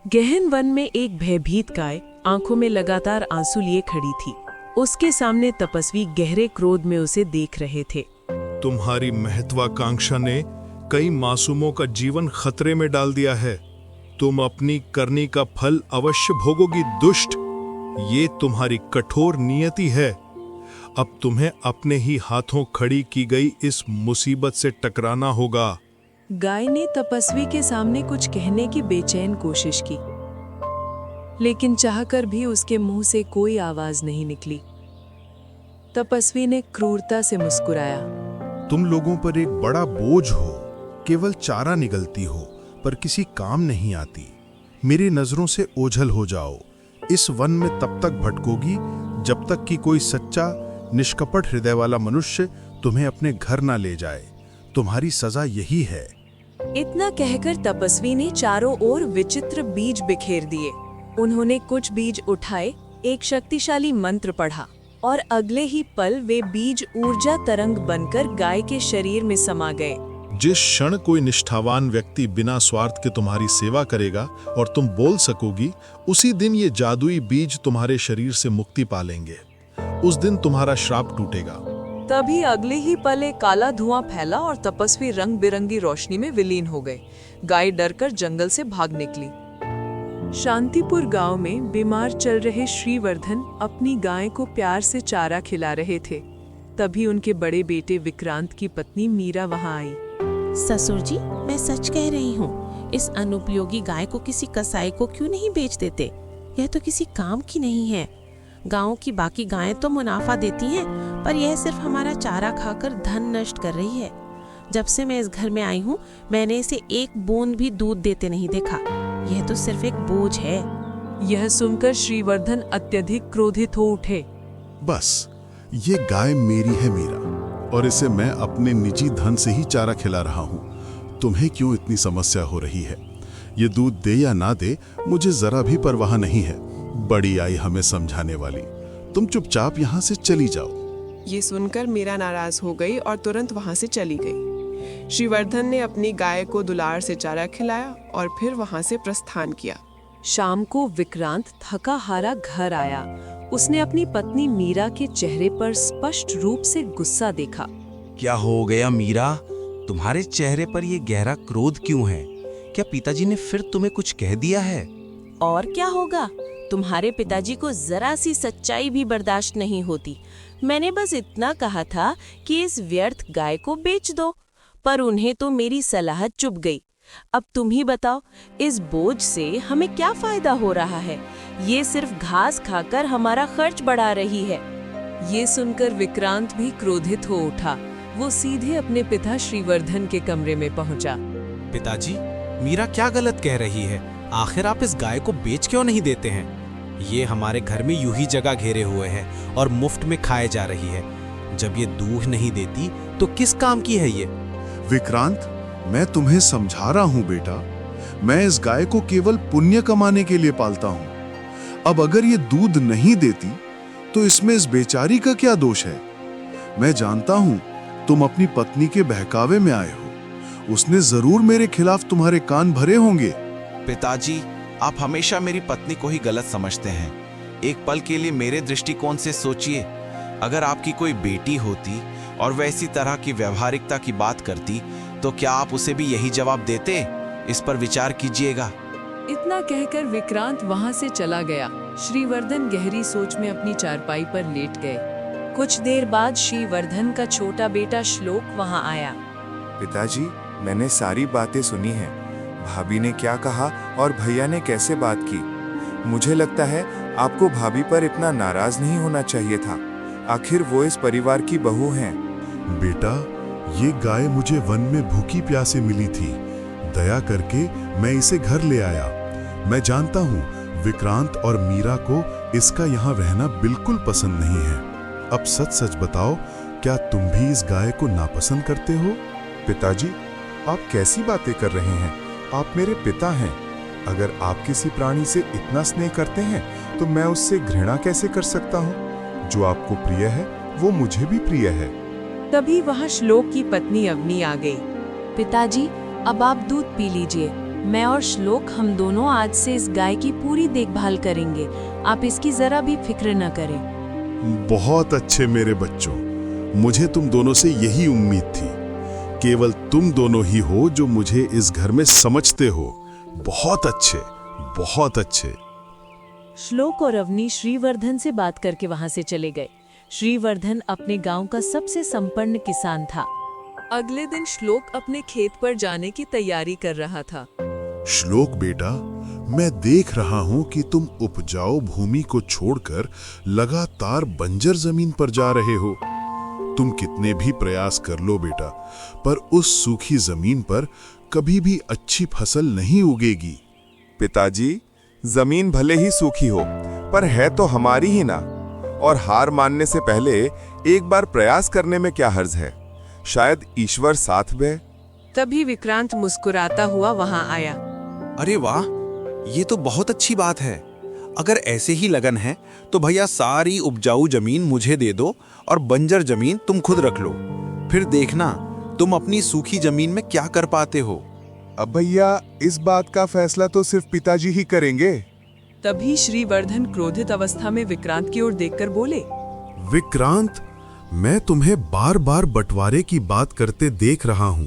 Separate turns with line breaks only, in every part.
गहन वन में एक भयभीत गाय आंखों में लगातार आंसू लिए खड़ी थी। उसके सामने तपस्वी गहरे क्रोध में उसे देख रहे थे।
तुम्हारी महत्वाकांक्षा ने कई मासूमों का जीवन खतरे में डाल दिया है। तुम अपनी करनी का फल अवश्य भोगोगी दुष्ट। ये तुम्हारी कठोर नियति है। अब तुम्हें अपने ही हाथों खड़ी की गई इस मुसीबत से टकराना होगा।
गाय ने तपस्वी के सामने कुछ कहने की बेचैन कोशिश की, लेकिन चाहकर भी उसके मुंह से कोई आवाज नहीं निकली। तपस्वी ने क्रूरता से मुस्कुराया।
तुम लोगों पर एक बड़ा बोझ हो, केवल चारा निगलती हो पर किसी काम नहीं आती। मेरी नजरों से ओझल हो जाओ। इस वन में तब तक भटकोगी जब तक कि कोई सच्चा निष्कपट हृदय वाला मनुष्य तुम्हें अपने घर ना ले जाए। तुम्हारी सजा यही है।
इतना कहकर तपस्वी ने चारों ओर विचित्र बीज बिखेर दिए। उन्होंने कुछ बीज उठाए, एक शक्तिशाली मंत्र पढ़ा और अगले ही पल वे बीज ऊर्जा तरंग बनकर गाय के शरीर में समा गए।
जिस क्षण कोई निष्ठावान व्यक्ति बिना स्वार्थ के तुम्हारी सेवा करेगा और तुम बोल सकोगी, उसी दिन ये जादुई बीज तुम्हारे शरीर से मुक्ति पा लेंगे। उस दिन तुम्हारा श्राप टूटेगा।
तभी अगले ही पल एक काला धुआं फैला और तपस्वी रंग बिरंगी रोशनी में विलीन हो गए। गाय डरकर जंगल से भाग निकली। शांतिपुर गांव में बीमार चल रहे श्रीवर्धन अपनी गाय को प्यार से चारा खिला रहे थे। तभी उनके बड़े बेटे विक्रांत की पत्नी मीरा वहां आई।
ससुर जी, मैं सच कह रही हूँ, इस अनुपयोगी गाय को किसी कसाई को क्यों नहीं बेच देते? यह तो किसी काम की नहीं है। गांव की बाकी गायें तो मुनाफा देती हैं, पर यह सिर्फ हमारा चारा खाकर धन नष्ट कर रही है। जब से मैं इस घर में आई हूँ, मैंने इसे एक बूंद भी दूध देते नहीं देखा। यह तो सिर्फ एक बोझ है।
यह सुनकर श्रीवर्धन अत्यधिक क्रोधित हो उठे।
बस, ये गाय मेरी है मीरा, और इसे मैं अपने निजी धन से ही चारा खिला रहा हूँ। तुम्हें क्यों इतनी समस्या हो रही है? ये दूध दे या ना दे, मुझे जरा भी परवाह नहीं है। बड़ी आई हमें समझाने वाली। तुम चुपचाप यहाँ से चली जाओ।
ये सुनकर मीरा नाराज हो गई और तुरंत वहाँ से चली गई। श्रीवर्धन ने अपनी गाय को दुलार से चारा खिलाया और फिर वहाँ से प्रस्थान किया।
शाम को विक्रांत थका हारा घर आया। उसने अपनी पत्नी मीरा के चेहरे पर स्पष्ट रूप से गुस्सा देखा।
क्या हो गया मीरा? तुम्हारे चेहरे पर ये गहरा क्रोध क्यों है? क्या पिताजी ने फिर तुम्हें कुछ कह दिया है?
और क्या होगा? तुम्हारे पिताजी को जरा सी सच्चाई भी बर्दाश्त नहीं होती। मैंने बस इतना कहा था कि इस व्यर्थ गाय को बेच दो, पर उन्हें तो मेरी सलाह चुभ गई। अब तुम ही बताओ, इस बोझ से हमें क्या फायदा हो रहा है? ये सिर्फ घास खाकर हमारा खर्च बढ़ा रही है।
ये सुनकर विक्रांत भी क्रोधित हो उठा। वो सीधे अपने पिता श्रीवर्धन के कमरे में पहुंचा।
पिताजी, मीरा क्या गलत कह रही है? आखिर आप इस गाय को बेच क्यों नहीं देते हैं? ये हमारे घर में यूं ही जगह घेरे हुए है और मुफ्त में खाए जा रही है। जब ये दूध नहीं देती तो किस काम की है ये?
विक्रांत, मैं तुम्हें समझा रहा हूँ बेटा। मैं इस गाय को केवल पुण्य कमाने के लिए पालता हूँ। अब अगर ये दूध नहीं देती तो इसमें इस बेचारी का क्या दोष है? मैं जानता हूँ तुम अपनी पत्नी के बहकावे में आए हो। उसने जरूर मेरे खिलाफ तुम्हारे कान भरे होंगे।
पिताजी, आप हमेशा मेरी पत्नी को ही गलत समझते हैं। एक पल के लिए मेरे दृष्टिकोण से सोचिए। अगर आपकी कोई बेटी होती और वह इसी तरह की व्यवहारिकता की बात करती तो क्या आप उसे भी यही जवाब देते? इस पर विचार कीजिएगा।
इतना कहकर विक्रांत वहां से चला गया। श्रीवर्धन गहरी सोच में अपनी चारपाई पर लेट गए। कुछ देर बाद श्रीवर्धन का छोटा बेटा श्लोक वहां आया।
पिताजी, मैंने सारी बातें सुनी हैं। भाभी ने क्या कहा और भैया ने कैसे बात की। मुझे लगता है आपको भाभी पर इतना नाराज नहीं होना चाहिए था। आखिर वो इस परिवार की बहू हैं।
बेटा, ये गाय मुझे वन में भूखी प्यासे मिली थी। दया करके मैं इसे घर ले आया। मैं जानता हूँ विक्रांत और मीरा को इसका यहाँ रहना बिल्कुल पसंद नहीं है। अब सच सच बताओ, क्या तुम भी इस गाय को नापसंद करते हो? पिताजी, आप कैसी बातें कर रहे हैं? आप मेरे पिता हैं। अगर आप किसी प्राणी से इतना स्नेह करते हैं तो मैं उससे घृणा कैसे कर सकता हूँ? जो आपको प्रिय है वो मुझे भी प्रिय है।
तभी वहां श्लोक की पत्नी अवनी आ गई।
पिताजी, अब आप दूध पी लीजिए।
मैं और श्लोक हम दोनों आज से इस गाय की पूरी देखभाल करेंगे। आप इसकी जरा भी फिक्र न करें।
बहुत अच्छे मेरे बच्चों, मुझे तुम दोनों से यही उम्मीद थी। केवल तुम दोनों ही हो जो मुझे इस घर में समझते हो। बहुत अच्छे, बहुत अच्छे।
श्लोक और अवनी श्रीवर्धन से बात करके वहां से चले गए। श्रीवर्धन अपने गांव का सबसे संपन्न किसान था।
अगले दिन श्लोक अपने खेत पर जाने की तैयारी कर रहा था।
श्लोक बेटा, मैं देख रहा हूं कि तुम उपजाऊ भूमि को छोड़कर लगातार बंजर जमीन पर जा रहे हो। तुम कितने भी प्रयास कर लो बेटा, पर उस सूखी जमीन पर कभी भी अच्छी फसल नहीं उगेगी।
पिताजी, जमीन भले ही सूखी हो, पर है तो हमारी ही ना। और हार मानने से पहले एक बार प्रयास करने में क्या हर्ज है? शायद ईश्वर साथ दे।
तभी विक्रांत मुस्कुराता हुआ वहां आया।
अरे वाह, ये तो बहुत अच्छी बात है। अगर ऐसे ही लगन है तो भैया सारी उपजाऊ जमीन मुझे दे दो और बंजर जमीन तुम खुद रख लो। फिर देखना तुम अपनी सूखी जमीन में क्या कर पाते हो।
अब भैया, इस बात का फैसला तो सिर्फ पिताजी ही करेंगे।
तभी श्रीवर्धन क्रोधित अवस्था में विक्रांत की ओर देखकर बोले,
विक्रांत, मैं तुम्हें बार बार बंटवारे की बात करते देख रहा हूं।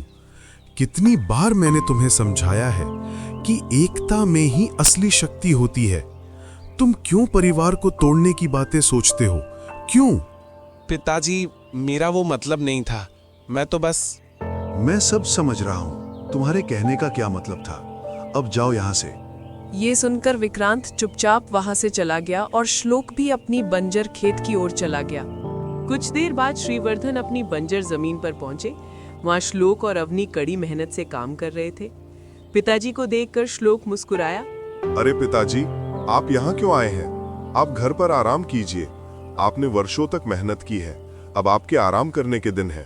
कितनी बार मैंने तुम्हें समझाया है कि एकता में ही असली शक्ति होती है। तुम क्यों परिवार को तोड़ने की बातें सोचते हो? क्यों?
पिताजी, मेरा वो मतलब नहीं था। मैं तो बस।
मैं सब समझ रहा हूं। तुम्हारे कहने का क्या मतलब था? अब जाओ यहां से।
ये सुनकर विक्रांत चुपचाप वहां से चला गया और श्लोक भी अपनी बंजर खेत की ओर चला गया। कुछ देर बाद श्रीवर्धन अपनी बंजर जमीन पर पहुंचे। वहां श्लोक और अवनी कड़ी मेहनत से काम कर रहे थे। पिताजी को देखकर श्लोक मुस्कुराया।
अरे पिताजी, आप यहाँ क्यों आए हैं? आप घर पर आराम कीजिए। आपने वर्षों तक मेहनत की है। अब आपके आराम करने के दिन है।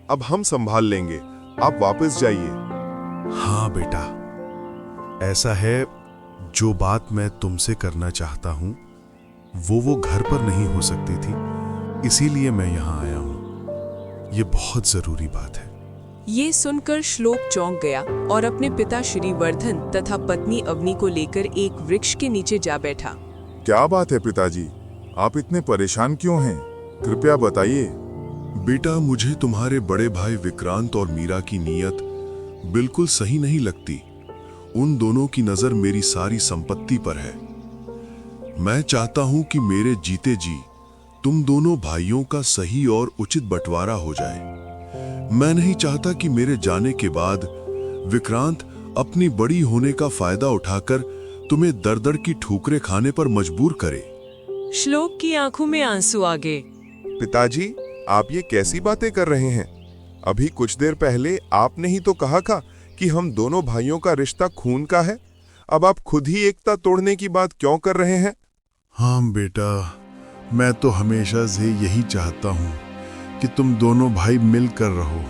अब हम संभाल लेंगे। आप वापस जाइए।
हाँ बेटा, ऐसा है, जो बात मैं तुमसे करना चाहता हूं वो घर पर नहीं हो सकती थी, इसीलिए मैं यहां आया हूं। ये बहुत जरूरी बात है।
ये सुनकर श्लोक चौंक गया और अपने पिता श्रीवर्धन तथा पत्नी अवनी को लेकर एक वृक्ष के नीचे जा बैठा।
क्या बात है पिताजी? आप इतने परेशान क्यों हैं? कृपया बताइए।
बेटा, मुझे तुम्हारे बड़े भाई विक्रांत और मीरा की नीयत बिल्कुल सही नहीं लगती। उन दोनों की नजर मेरी सारी संपत्ति पर है। मैं चाहता हूं कि मेरे जीते जी तुम दोनों भाइयों का सही और उचित बंटवारा हो जाए। मैं नहीं चाहता कि मेरे जाने के बाद विक्रांत अपनी बड़ी होने का फायदा उठाकर तुम्हें दर-दर की ठोकरें खाने पर मजबूर करे।
श्लोक की आंखों में आंसू आ गए।
पिताजी, आप ये कैसी बातें कर रहे हैं? अभी कुछ देर पहले आपने ही तो कहा था कि हम दोनों भाइयों का रिश्ता खून का है। अब आप खुद ही एकता तोड़ने की बात क्यों कर रहे हैं?
हाँ बेटा, मैं तो हमेशा से यही चाहता हूं कि तुम दोनों भाई मिलकर रहो,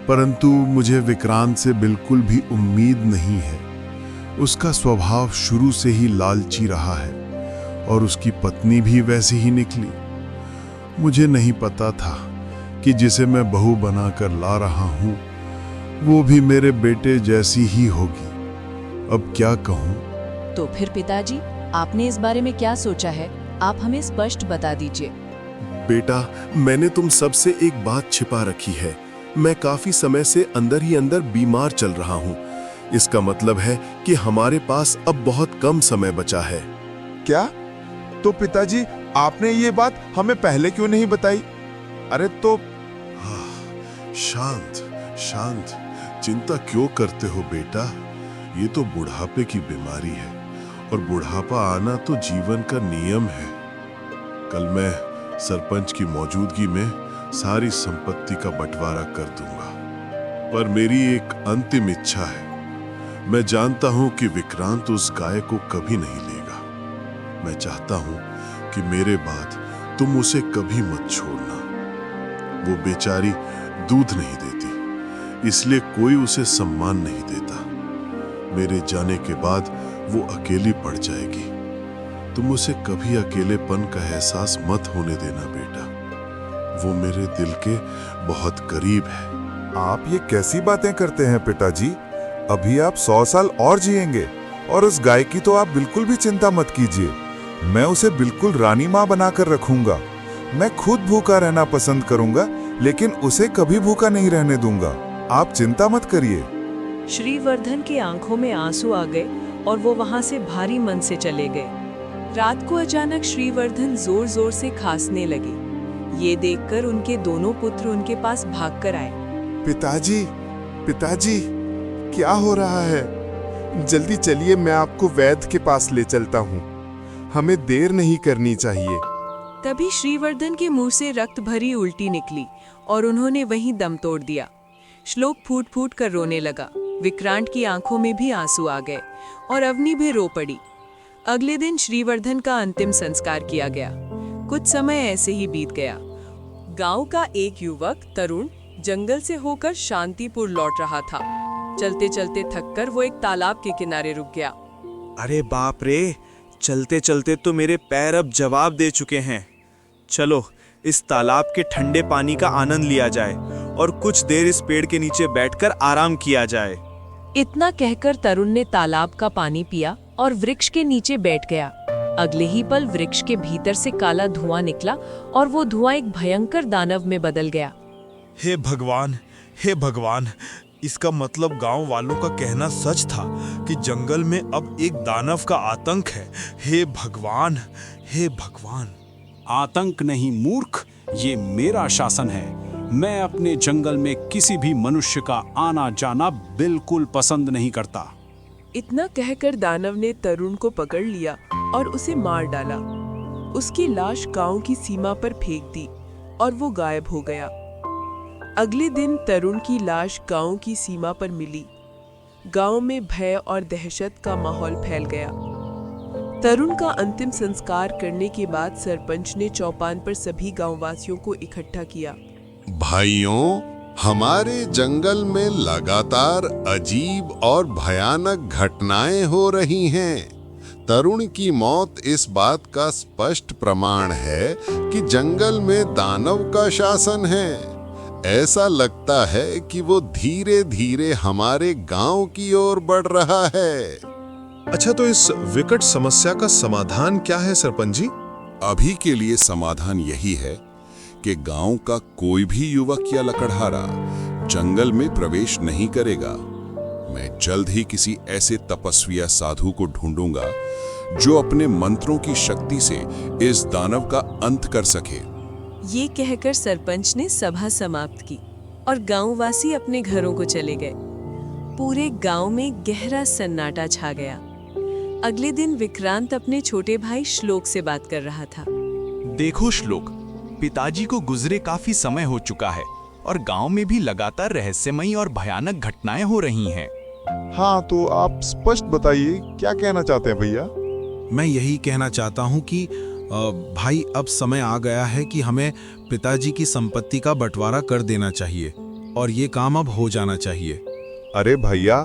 परंतु मुझे विक्रांत से बिल्कुल भी उम्मीद नहीं है। उसका स्वभाव शुरू से ही लालची रहा है और उसकी पत्नी भी वैसी ही निकली। मुझे नहीं पता था कि जिसे मैं बहू बनाकर ला रहा हूं वो भी मेरे बेटे जैसी ही होगी। अब क्या कहूं?
तो फिर पिताजी, आपने इस बारे में क्या सोचा है? आप हमें स्पष्ट बता दीजिए।
बेटा, मैंने तुम सबसे एक बात छिपा रखी है। मैं काफी समय से अंदर ही अंदर बीमार चल रहा हूं। इसका मतलब है कि हमारे पास अब बहुत कम समय बचा है।
क्या? तो पिताजी, आपने ये बात हमें पहले क्यों नहीं बताई? अरे तो
शांत शांत, चिंता क्यों करते हो बेटा? ये तो बुढ़ापे की बीमारी है और बुढ़ापा आना तो जीवन का नियम है। कल मैं सरपंच की मौजूदगी में सारी संपत्ति का बंटवारा कर दूंगा, पर मेरी एक अंतिम इच्छा है। मैं जानता हूं कि विक्रांत उस गाय को कभी नहीं लेगा। मैं चाहता हूं कि मेरे बाद तुम उसे कभी मत छोड़ना। वो बेचारी दूध नहीं देती, इसलिए कोई उसे सम्मान नहीं देता। मेरे जाने के बाद वो अकेली पड़ जाएगी। तुम उसे कभी अकेलेपन का एहसास मत होने देना बेटा। वो मेरे दिल के बहुत करीब है।
आप ये कैसी बातें करते हैं पिताजी?
अभी आप 100 साल और जिएंगे, और उस गाय की तो आप बिल्कुल भी चिंता मत कीजिए। मैं उसे बिल्कुल रानी माँ बनाकर रखूंगा। मैं खुद भूखा रहना पसंद करूंगा, लेकिन उसे कभी भूखा नहीं रहने दूंगा। आप चिंता मत करिए।
श्रीवर्धन की आंखों में आंसू आ गए और वो वहां से भारी मन से चले गए।
रात को अचानक श्रीवर्धन जोर जोर से खांसने लगे। ये देखकर उनके दोनों पुत्र उनके पास भागकर आए।
पिताजी, पिताजी, क्या हो रहा है? जल्दी चलिए, मैं आपको वैद्य के पास ले चलता हूँ। हमें देर नहीं करनी चाहिए।
तभी श्रीवर्धन के मुंह से रक्त भरी उल्टी निकली और उन्होंने वहीं दम तोड़ दिया। श्लोक फूट फूट कर रोने लगा। विक्रांत की आंखों में भी आंसू आ गए और अवनी भी रो पड़ी। अगले दिन श्रीवर्धन का अंतिम संस्कार किया गया। कुछ समय ऐसे ही बीत गया। गांव का एक युवक तरुण जंगल से होकर शांतिपुर लौट रहा था। चलते चलते थककर वो एक तालाब के किनारे रुक गया।
अरे बाप रे, चलते चलते तो मेरे पैर अब जवाब दे चुके हैं। चलो इस तालाब के ठंडे पानी का आनंद लिया जाए और कुछ देर इस पेड़ के नीचे बैठकर आराम किया जाए।
इतना कहकर तरुण ने तालाब का पानी पिया और वृक्ष के नीचे बैठ गया। अगले ही पल वृक्ष के भीतर से काला धुआं निकला और वो धुआं एक भयंकर दानव में बदल गया।
हे भगवान, हे भगवान, इसका मतलब गांव वालों का कहना सच था कि जंगल में अब एक दानव का आतंक है। हे भगवान, हे भगवान।
आतंक नहीं मूर्ख, ये मेरा शासन है। मैं अपने जंगल में किसी भी मनुष्य का आना जाना बिल्कुल पसंद नहीं करता।
इतना कहकर दानव ने तरुण को पकड़ लिया और उसे मार डाला। उसकी लाश गांव की सीमा पर फेंक दी और वो गायब हो गया। अगले दिन तरुण की लाश गांव की सीमा पर मिली। गांव में भय और दहशत का माहौल फैल गया। तरुण का अंतिम संस्कार करने के बाद सरपंच ने चौपान पर सभी गांववासियों को इकट्ठा किया।
भाइयों, हमारे जंगल में लगातार अजीब और भयानक घटनाएं हो रही हैं। तरुण की मौत इस बात का स्पष्ट प्रमाण है कि जंगल में दानव का शासन है। ऐसा लगता है कि वो धीरे धीरे हमारे गांव की ओर बढ़ रहा है।
अच्छा, तो इस विकट समस्या का समाधान क्या है सरपंच जी?
अभी के लिए समाधान यही है कि गांव का कोई भी युवक या लकड़हारा जंगल में प्रवेश नहीं करेगा। मैं जल्द ही किसी ऐसे तपस्वी या साधु को ढूंढूंगा जो अपने मंत्रों की शक्ति से इस दानव का अंत कर सके।
ये कहकर सरपंच ने सभा समाप्त की और गांववासी अपने घरों को चले गए। पूरे गांव में गहरा सन्नाटा छा गया। अगले दिन विक्रांत अपने छोटे भाई श्लोक से बात कर रहा था।
देखो श्लोक, पिताजी को गुजरे काफी समय हो चुका है और गांव में भी लगातार रहस्यमयी और भयानक घटनाएं हो रही हैं।
हाँ, तो आप स्पष्ट बताइए, क्या कहना चाहते हैं भैया?
मैं यही कहना चाहता हूँ कि भाई, अब समय आ गया है कि हमें पिताजी की संपत्ति का बंटवारा कर देना चाहिए और ये काम अब हो जाना चाहिए।
अरे भैया,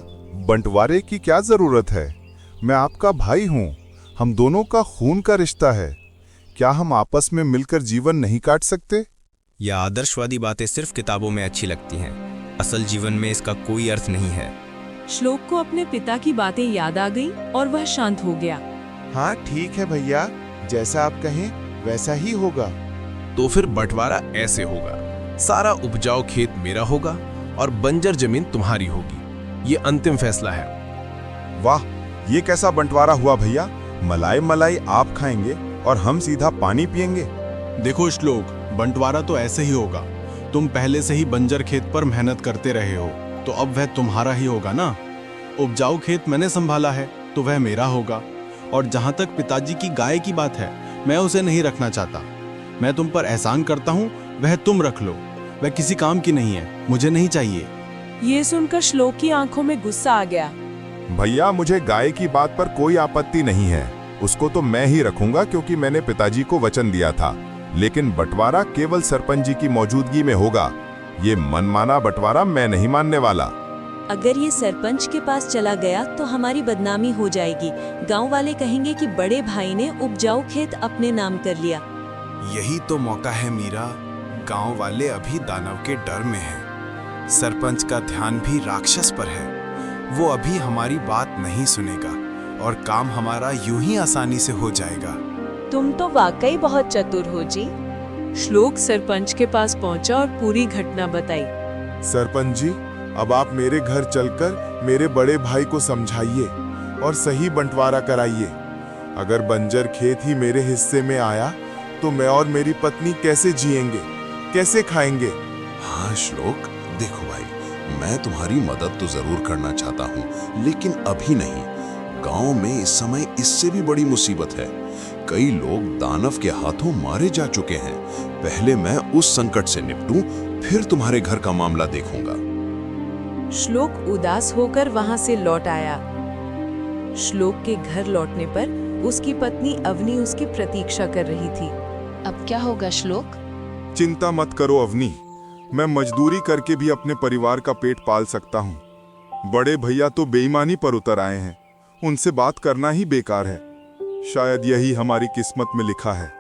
बंटवारे की क्या जरूरत है? मैं आपका भाई हूँ। हम दोनों का खून का रिश्ता है। क्या हम आपस में मिलकर जीवन नहीं काट सकते?
यह आदर्शवादी बातें सिर्फ किताबों में अच्छी लगती हैं। असल जीवन में इसका कोई अर्थ नहीं है।
श्लोक को अपने पिता की बातें याद आ गई और वह शांत हो गया।
हाँ ठीक है भैया, जैसा आप कहें वैसा ही होगा।
तो फिर बंटवारा ऐसे होगा, सारा उपजाऊ खेत मेरा होगा और बंजर जमीन तुम्हारी होगी। ये अंतिम फैसला है।
वाह, ये कैसा बंटवारा हुआ भैया? मलाई मलाई आप खाएंगे और हम सीधा पानी पिएंगे।
देखो श्लोक, बंटवारा तो ऐसे ही होगा। तुम पहले से ही बंजर खेत पर मेहनत करते रहे हो, तो अब वह तुम्हारा ही होगा ना। उपजाऊ खेत मैंने संभाला है तो वह मेरा होगा। और जहां तक पिताजी की गाय की बात है, मैं उसे नहीं रखना चाहता। मैं तुम पर एहसान करता हूँ, वह तुम रख लो। वह किसी काम की नहीं है, मुझे नहीं चाहिए।
ये सुनकर श्लोक की आंखों में गुस्सा आ गया।
भैया, मुझे गाय की बात पर कोई आपत्ति नहीं है। उसको तो मैं ही रखूंगा क्योंकि मैंने पिताजी को वचन दिया था। लेकिन बंटवारा केवल सरपंच जी की मौजूदगी में होगा। ये मनमाना बंटवारा मैं नहीं मानने वाला।
अगर ये सरपंच के पास चला गया तो हमारी बदनामी हो जाएगी। गांव वाले कहेंगे कि बड़े भाई ने उपजाऊ खेत अपने नाम कर लिया।
यही तो मौका है मीरा। गांव वाले अभी दानव के डर में हैं। सरपंच का ध्यान भी राक्षस पर है
वो अभी हमारी बात नहीं सुनेगा और काम हमारा यूं ही आसानी से हो जाएगा।
तुम तो वाकई बहुत चतुर हो जी।
श्लोक सरपंच के पास पहुंचा और पूरी घटना बताई।
सरपंच जी, अब आप मेरे घर चलकर मेरे बड़े भाई को समझाइए और सही बंटवारा कराइए। अगर बंजर खेत ही मेरे हिस्से में आया तो मैं और मेरी पत्नी कैसे जिएंगे, कैसे खाएंगे?
हाँ श्लोक, देखो भाई, मैं तुम्हारी मदद तो जरूर करना चाहता हूँ, लेकिन अभी नहीं। गांव में इस समय इससे भी बड़ी मुसीबत है। कई लोग दानव के हाथों मारे जा चुके हैं। पहले मैं उस संकट से निपटूं, फिर तुम्हारे घर का मामला देखूंगा।
श्लोक उदास होकर वहां से लौट आया। श्लोक के घर लौटने पर उसकी पत्नी अवनी उसकी प्रतीक्षा कर रही थी।
अब क्या होगा श्लोक?
चिंता मत करो अवनी, मैं मजदूरी करके भी अपने परिवार का पेट पाल सकता हूँ। बड़े भैया तो बेईमानी पर उतर आए हैं, उनसे बात करना ही बेकार है। शायद यही हमारी किस्मत में लिखा है।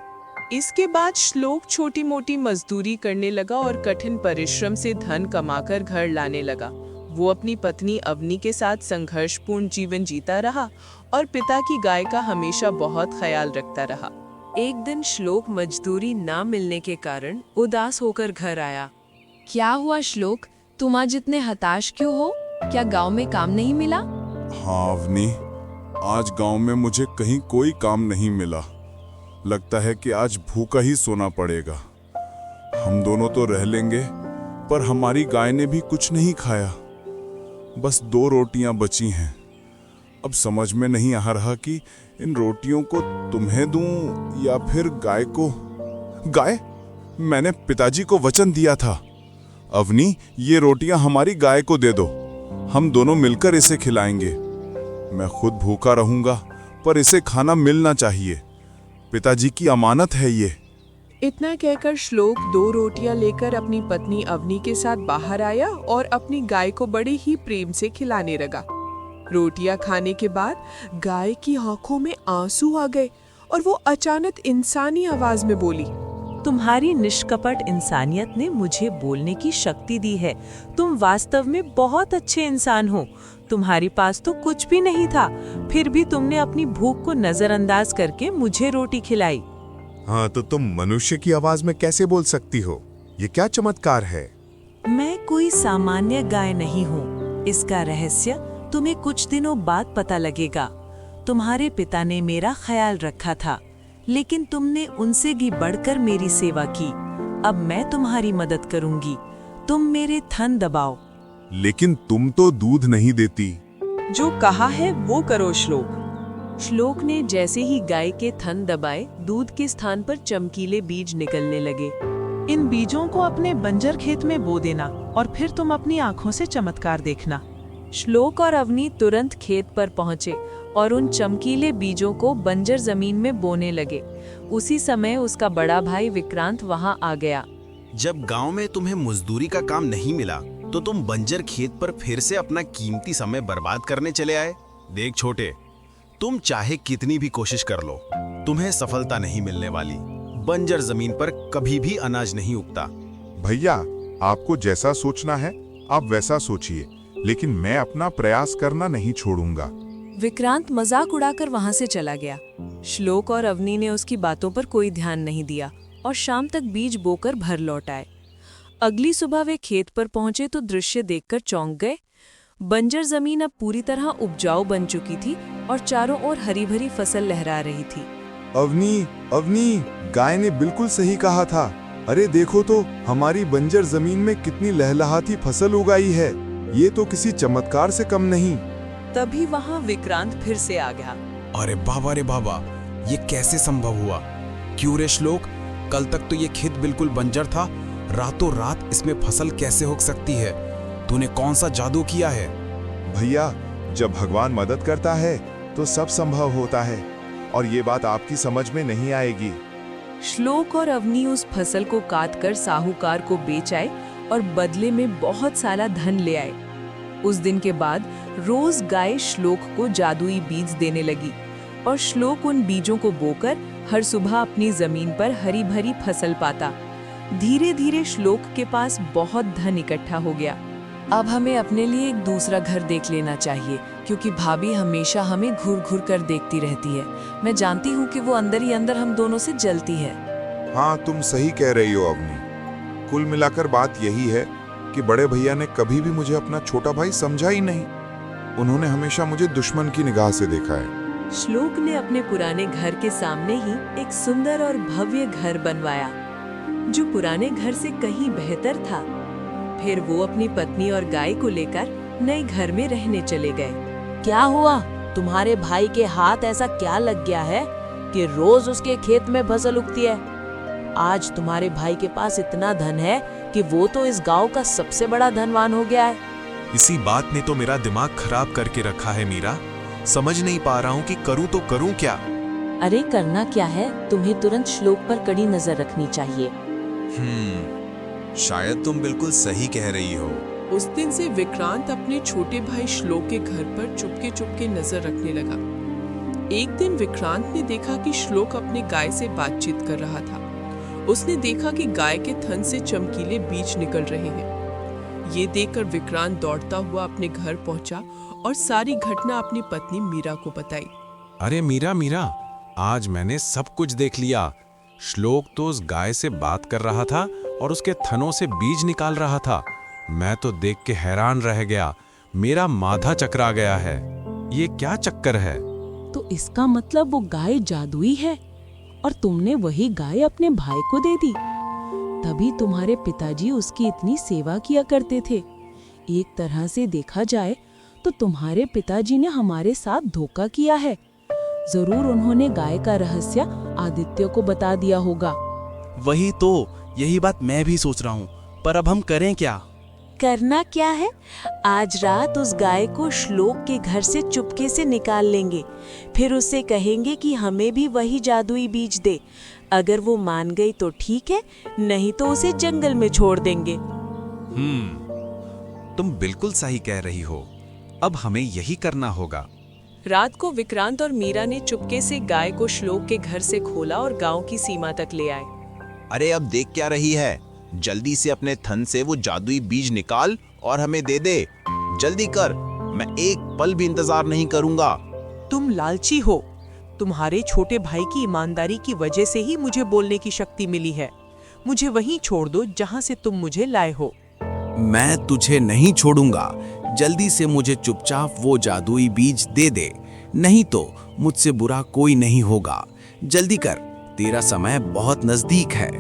इसके बाद श्लोक छोटी मोटी मजदूरी करने लगा और कठिन परिश्रम से धन कमाकर घर लाने लगा। वो अपनी पत्नी अवनी के साथ संघर्षपूर्ण जीवन जीता रहा और पिता की गाय का हमेशा बहुत ख्याल रखता रहा।
एक दिन श्लोक मजदूरी ना मिलने के कारण उदास होकर घर आया।
क्या हुआ श्लोक, तुम आज इतने हताश क्यों हो? क्या गांव में काम नहीं मिला?
हाँ अवनी, आज गांव में मुझे कहीं कोई काम नहीं मिला। लगता है कि आज भूखा ही सोना पड़ेगा। हम दोनों तो रह लेंगे, पर हमारी गाय ने भी कुछ नहीं खाया। बस 2 रोटियां बची हैं। अब समझ में नहीं आ रहा कि इन रोटियों को तुम्हें दूं या फिर गाय को। गाय? मैंने पिताजी को वचन दिया था। अवनी, ये रोटियां हमारी गाय को दे दो, हम दोनों मिलकर इसे खिलाएंगे। मैं खुद भूखा रहूंगा, पर इसे खाना मिलना चाहिए। पिताजी की अमानत है ये।
इतना कहकर श्लोक 2 रोटियां लेकर अपनी पत्नी अवनी के साथ बाहर आया और अपनी गाय को बड़े ही प्रेम से खिलाने लगा। रोटियां खाने के बाद गाय की आंखों में आंसू आ गए और वो अचानक इंसानी आवाज में बोली,
तुम्हारी निष्कपट इंसानियत ने मुझे बोलने की शक्ति दी है। तुम वास्तव में बहुत अच्छे इंसान हो। तुम्हारे पास तो कुछ भी नहीं था, फिर भी तुमने अपनी भूख को नजरअंदाज करके मुझे रोटी खिलाई।
हाँ, तो तुम मनुष्य की आवाज में कैसे बोल सकती हो? ये क्या चमत्कार है?
मैं कोई सामान्य गाय नहीं हूँ। इसका रहस्य तुम्हें कुछ दिनों बाद पता लगेगा। तुम्हारे पिता ने मेरा ख्याल रखा था, लेकिन तुमने उनसे भी बढ़कर मेरी सेवा की। अब मैं तुम्हारी मदद करूंगी। तुम मेरे थन दबाओ।
लेकिन तुम तो दूध नहीं देती।
जो कहा है वो करो श्लोक।
श्लोक ने जैसे ही गाय के थन दबाए, दूध के स्थान पर चमकीले बीज निकलने लगे।
इन बीजों को अपने बंजर खेत में बो देना और फिर तुम अपनी आंखों से चमत्कार देखना।
श्लोक और अवनी तुरंत खेत पर पहुंचे और उन चमकीले बीजों को बंजर जमीन में बोने लगे। उसी समय उसका बड़ा भाई विक्रांत वहां आ गया।
जब गांव में तुम्हें मजदूरी का काम नहीं मिला, तो तुम बंजर खेत पर फिर से अपना कीमती समय बर्बाद करने चले आए। देख छोटे, तुम चाहे कितनी भी कोशिश कर लो, तुम्हें सफलता नहीं मिलने वाली। बंजर जमीन पर कभी भी अनाज नहीं उगता।
भैया, आपको जैसा सोचना है आप वैसा सोचिए, लेकिन मैं अपना प्रयास करना नहीं छोड़ूंगा।
विक्रांत मजाक उड़ाकर वहां से चला गया। श्लोक और अवनी ने उसकी बातों पर कोई ध्यान नहीं दिया और शाम तक बीज बोकर भर लौट आए। अगली सुबह वे खेत पर पहुंचे तो दृश्य देखकर चौंक गए। बंजर जमीन अब पूरी तरह उपजाऊ बन चुकी थी और चारों ओर हरी भरी फसल लहरा रही थी।
अवनी, अवनी, गाय ने बिल्कुल सही कहा था। अरे देखो तो, हमारी बंजर जमीन में कितनी लहलहाती फसल उगाई है। ये तो किसी चमत्कार से कम नहीं।
तभी वहां विक्रांत फिर से आ गया।
अरे बाबा रे बाबा, ये कैसे संभव हुआ? क्यों रे श्लोक, कल तक तो ये खेत बिल्कुल बंजर था, रातों रात इसमें फसल कैसे हो सकती है? तूने कौन सा जादू किया है?
भैया, जब भगवान मदद करता है तो सब संभव होता है, और ये बात आपकी समझ में नहीं आएगी।
श्लोक और अवनी उस फसल को काटकर साहूकार को बेच आए और बदले में बहुत सारा धन ले आए। उस दिन के बाद रोज गाय श्लोक को जादुई बीज देने लगी और श्लोक उन बीजों को बोकर हर सुबह अपनी जमीन पर हरी भरी फसल पाता। धीरे धीरे श्लोक के पास बहुत धन इकट्ठा हो गया। अब हमें अपने लिए एक दूसरा घर देख लेना चाहिए, क्योंकि भाभी हमेशा हमें घूर घूर कर देखती रहती है। मैं जानती हूँ कि वो अंदर ही अंदर हम दोनों से जलती है।
हाँ, तुम सही कह रही हो अवनी। कुल मिलाकर बात यही है कि बड़े भैया ने कभी भी मुझे अपना छोटा भाई समझा ही नहीं। उन्होंने हमेशा मुझे दुश्मन की निगाह से देखा है।
श्लोक ने अपने पुराने घर के सामने ही एक सुंदर और भव्य घर बनवाया, जो पुराने घर से कहीं बेहतर था। फिर वो अपनी पत्नी और गाय को लेकर नए घर में रहने चले गए।
क्या हुआ? तुम्हारे भाई के हाथ ऐसा क्या लग गया है कि रोज उसके खेत में फसल उगती है? आज तुम्हारे भाई के पास इतना धन है कि वो तो इस गांव का सबसे बड़ा धनवान हो गया है।
इसी बात ने तो मेरा दिमाग खराब करके रखा है मीरा। समझ नहीं पा रहा हूँ कि करूँ तो करूँ क्या।
अरे करना क्या है, तुम्हें तुरंत श्लोक पर कड़ी नजर रखनी चाहिए।
शायद तुम बिल्कुल सही कह रही हो।
उस दिन से विक्रांत अपने छोटे भाई श्लोक के घर पर चुपके चुपके नजर रखने लगा। एक दिन विक्रांत ने देखा कि श्लोक अपने गाय से बातचीत कर रहा था। उसने देखा कि गाय के थन से चमकीले बीज निकल रहे हैं। ये देखकर विक्रांत दौड़ता हुआ अपने घर पहुंचा और सारी घटना अपनी पत्नी मीरा को बताई।
अरे मीरा मीरा, आज मैंने सब कुछ देख लिया। श्लोक तो उस गाय से बात कर रहा था और उसके थनों से बीज निकाल रहा था। मैं तो देख के हैरान रह गया। मेरा माथा चकरा गया है। ये क्या चक्कर है?
तो इसका मतलब वो गाय जादुई है और तुमने वही गाय अपने भाई को दे दी। तभी तुम्हारे पिताजी उसकी इतनी सेवा किया करते थे। एक तरह से देखा जाए तो तुम्हारे पिताजी ने हमारे साथ धोखा किया है। जरूर उन्होंने गाय का रहस्य आदित्य को बता दिया होगा।
वही तो, यही बात मैं भी सोच रहा हूँ। पर अब हम करें क्या?
करना क्या है? आज रात उस गाय को श्लोक के घर से चुपके से निकाल लेंगे। फिर उससे कहेंगे कि हमें भी वही जादुई बीज दे। अगर वो मान गई तो ठीक है, नहीं तो उसे जंगल में छोड़ देंगे।
तुम बिल्कुल सही कह रही हो। अब हमें यही करना होगा।
रात को विक्रांत और मीरा ने चुपके से गाय को श्लोक के घर से खोला और गांव की सीमा तक ले आए।
अरे अब देख क्या रही है? जल्दी से अपने थन से वो जादुई बीज निकाल और हमें दे दे। जल्दी कर, मैं एक पल भी इंतजार नहीं करूंगा।
तुम लालची हो। तुम्हारे छोटे भाई की ईमानदारी की वजह से ही मुझे बोलने की शक्ति मिली है। मुझे वहीं छोड़ दो जहां से तुम मुझे लाए हो।
मैं तुझे नहीं छोड़ूंगा। जल्दी से मुझे चुपचाप वो जादुई बीज दे दे, नहीं तो मुझसे बुरा कोई नहीं होगा। जल्दी कर, तेरा समय बहुत नजदीक है।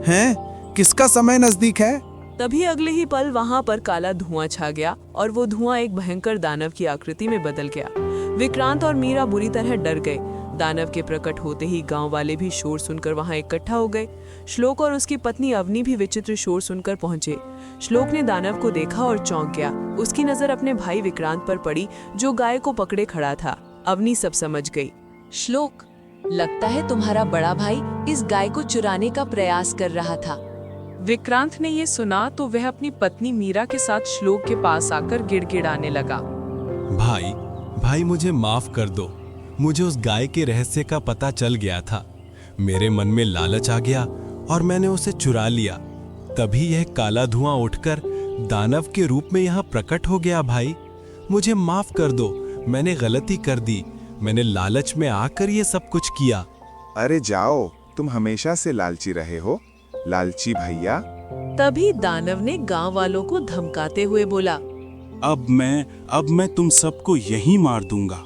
हैं? किसका समय नजदीक है?
तभी अगले ही पल वहां पर काला धुआं छा गया और वो धुआं एक भयंकर दानव की आकृति में बदल गया। विक्रांत और मीरा बुरी तरह डर गए। दानव के प्रकट होते ही गांव वाले भी शोर सुनकर वहां इकट्ठा हो गए। श्लोक और उसकी पत्नी अवनी भी विचित्र शोर सुनकर पहुंचे। श्लोक ने दानव को देखा और चौंक गया। उसकी नजर अपने भाई विक्रांत पर पड़ी, जो गाय को पकड़े खड़ा था। अवनी सब समझ गई।
श्लोक, लगता है तुम्हारा बड़ा भाई इस गाय को चुराने का प्रयास कर रहा था।
विक्रांत ने ये सुना तो वह अपनी पत्नी मीरा के साथ श्लोक के पास आकर गिड़गिड़ाने लगा।
भाई मुझे माफ कर दो। मुझे उस गाय के रहस्य का पता चल गया था। मेरे मन में लालच आ गया और मैंने उसे चुरा लिया। तभी यह काला धुआं उठकर दानव के रूप में यहाँ प्रकट हो गया। भाई मुझे माफ कर दो, मैंने गलती कर दी। मैंने लालच में आकर ये सब कुछ किया।
अरे जाओ, तुम हमेशा से लालची रहे हो, लालची भैया।
तभी दानव ने गांव वालों को धमकाते हुए बोला,
अब मैं तुम सबको यहीं मार दूंगा।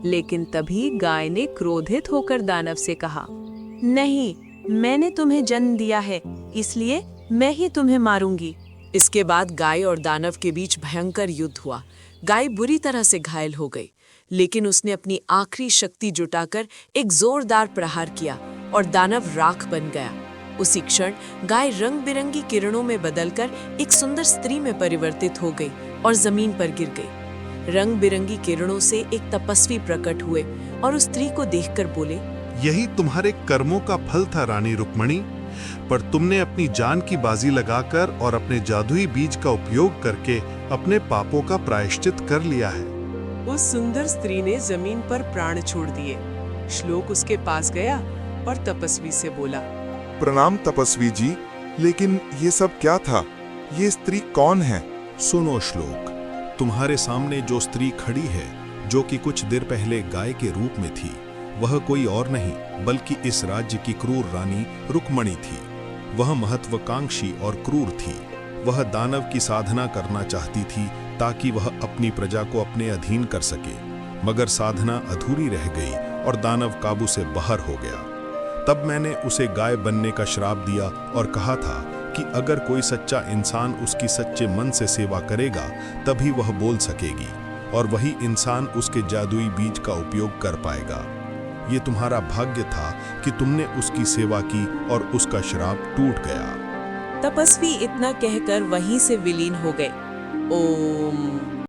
लेकिन तभी गाय ने क्रोधित होकर दानव से कहा, नहीं, मैंने तुम्हें जन्म दिया है, इसलिए मैं ही तुम्हें मारूंगी। इसके बाद गाय और दानव के बीच भयंकर युद्ध हुआ। गाय बुरी तरह से घायल हो गई, लेकिन उसने अपनी आखिरी शक्ति जुटाकर एक जोरदार प्रहार किया और दानव राख बन गया। उसी क्षण गाय रंग बिरंगी किरणों में बदलकर एक सुंदर स्त्री में परिवर्तित हो गई और जमीन पर गिर गई। रंग बिरंगी किरणों से एक तपस्वी प्रकट हुए और उस स्त्री को देखकर बोले,
यही तुम्हारे कर्मों का फल था रानी रुक्मणी, पर तुमने अपनी जान की बाजी लगाकर और अपने जादुई बीज का उपयोग करके अपने पापों का प्रायश्चित कर लिया है।
उस सुंदर स्त्री ने जमीन पर प्राण छोड़ दिए। श्लोक उसके पास गया और तपस्वी से बोला,
प्रणाम तपस्वी जी, लेकिन ये सब क्या था? ये स्त्री कौन है?
सुनो श्लोक, तुम्हारे सामने जो स्त्री खड़ी है, जो कि कुछ देर पहले गाय के रूप में थी, वह कोई और नहीं बल्कि इस राज्य की क्रूर रानी रुक्मणी थी। वह महत्वाकांक्षी और क्रूर थी। वह दानव की साधना करना चाहती थी ताकि वह अपनी प्रजा को अपने अधीन कर सके, मगर साधना अधूरी रह गई और दानव काबू से बाहर हो गया। तब मैंने उसे गाय बनने का श्राप दिया और कहा था कि अगर कोई सच्चा इंसान उसकी सच्चे मन से सेवा करेगा तभी वह बोल सकेगी, और वही इंसान उसके जादुई बीज का उपयोग कर पाएगा। ये तुम्हारा भाग्य था कि तुमने उसकी सेवा की और उसका श्राप टूट गया।
तपस्वी इतना कहकर वहीं से विलीन हो गए। ओम।